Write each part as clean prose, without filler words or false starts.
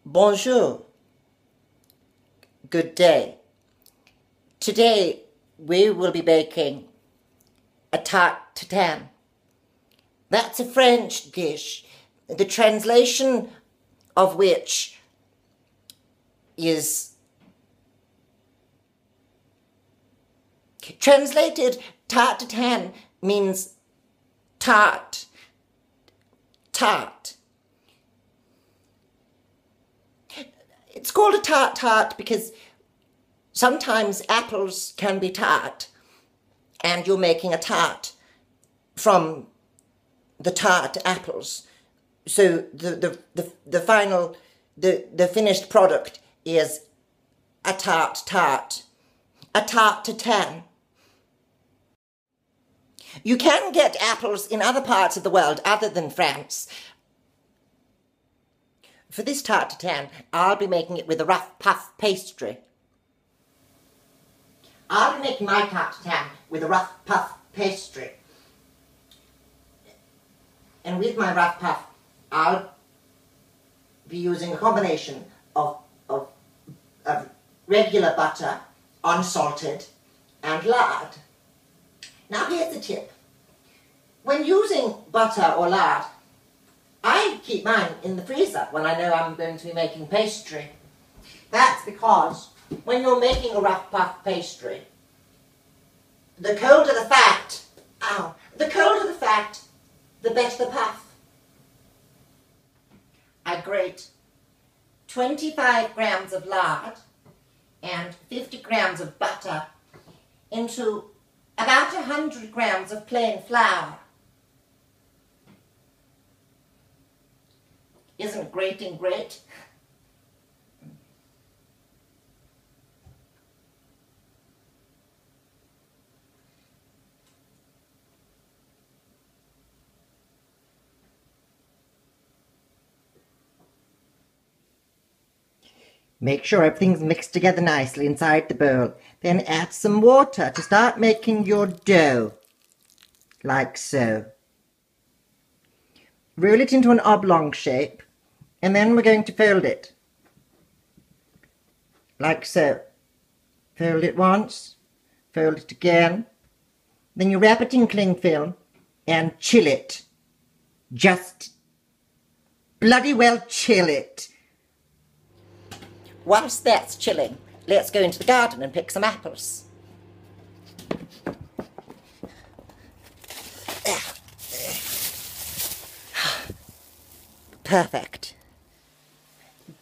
Bonjour. Good day. Today we will be baking a Tarte Tatin. That's a French dish, the translation of which is translated Tarte Tatin means tart, tart. It's called a tart because sometimes apples can be tart and you're making a tart from the tart apples. So the final, the finished product is a tart, a Tarte Tatin. You can get apples in other parts of the world other than France. For this Tarte Tatin, I'll be making it with a rough puff pastry. I'll be making my Tarte Tatin with a rough puff pastry. And with my rough puff, I'll be using a combination of regular butter, unsalted, and lard. Now here's the tip. When using butter or lard, I keep mine in the freezer when I know I'm going to be making pastry. That's because when you're making a rough puff pastry, the colder the fat, the better the puff. I grate 25 grams of lard and 50 grams of butter into about 100 grams of plain flour. Isn't grating great? Make sure everything's mixed together nicely inside the bowl. Then add some water to start making your dough, like so. Roll it into an oblong shape, and then we're going to fold it, like so. Fold it once, fold it again. Then you wrap it in cling film and chill it. Just bloody well chill it. Once that's chilling, let's go into the garden and pick some apples. Perfect.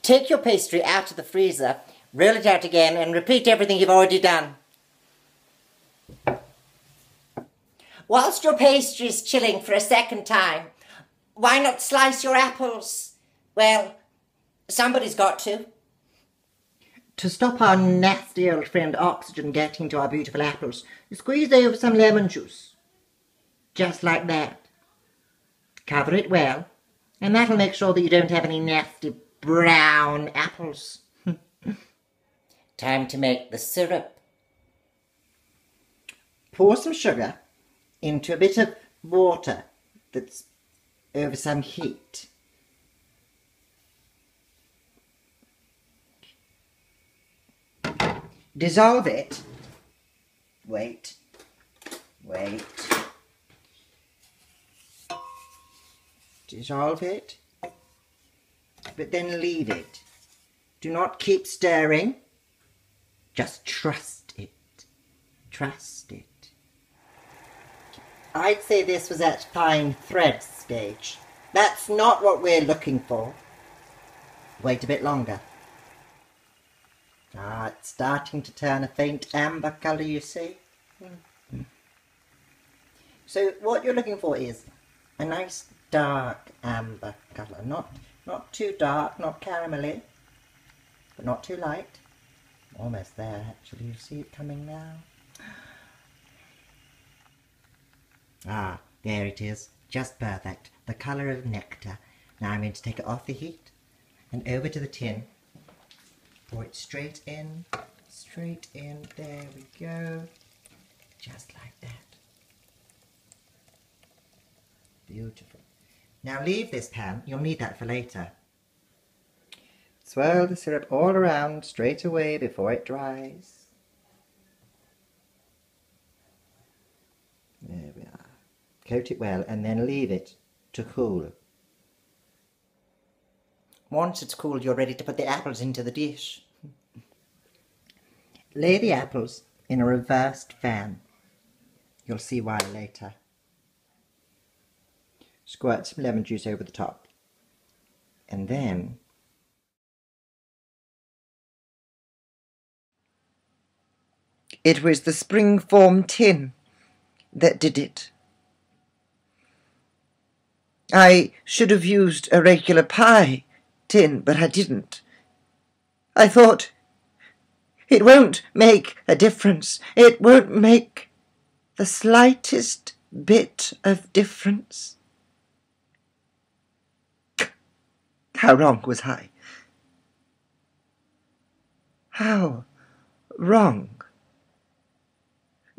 Take your pastry out of the freezer, roll it out again, and repeat everything you've already done. Whilst your pastry is chilling for a second time, why not slice your apples? Well, somebody's got to. To stop our nasty old friend oxygen getting to our beautiful apples, you squeeze over some lemon juice. Just like that. Cover it well, and that'll make sure that you don't have any nasty brown apples. Time to make the syrup. Pour some sugar into a bit of water that's over some heat. Dissolve it. Wait. Dissolve it, but then leave it. Do not keep stirring. Just trust it. Trust it. I'd say this was at fine thread stage. That's not what we're looking for. Wait a bit longer. It's starting to turn a faint amber colour, you see. So what you're looking for is a nice dark amber colour. Not too dark, not caramelly, but not too light. Almost there, actually. You see it coming now? There it is. Just perfect. The colour of nectar. Now I'm going to take it off the heat and over to the tin. Pour it straight in. There we go. Just like that. Beautiful. Now leave this pan. You'll need that for later. Swirl the syrup all around straight away before it dries. There we are. Coat it well and then leave it to cool. Once it's cooled, you're ready to put the apples into the dish. Lay the apples in a reversed fan. You'll see why later. Squirt some lemon juice over the top. And then it was the spring-form tin that did it. I should have used a regular pie tin, but I didn't. I thought, it won't make a difference. It won't make the slightest bit of difference. How wrong was I? How wrong?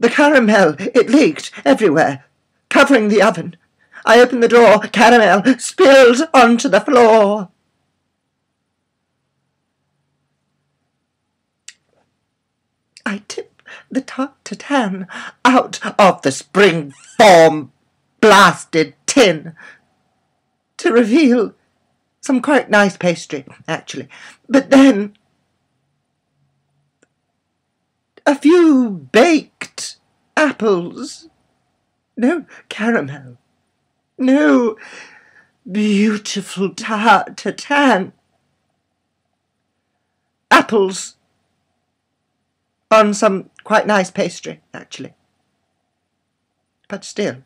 The caramel, it leaked everywhere, covering the oven. I opened the door, caramel spilled onto the floor. I tip the Tarte Tatin out of the spring-form blasted tin to reveal some quite nice pastry, actually. But then a few baked apples. No caramel. No beautiful Tarte Tatin. Apples on some quite nice pastry, actually. But still,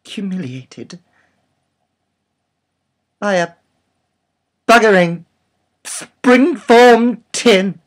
humiliated by a buggering spring-form tin.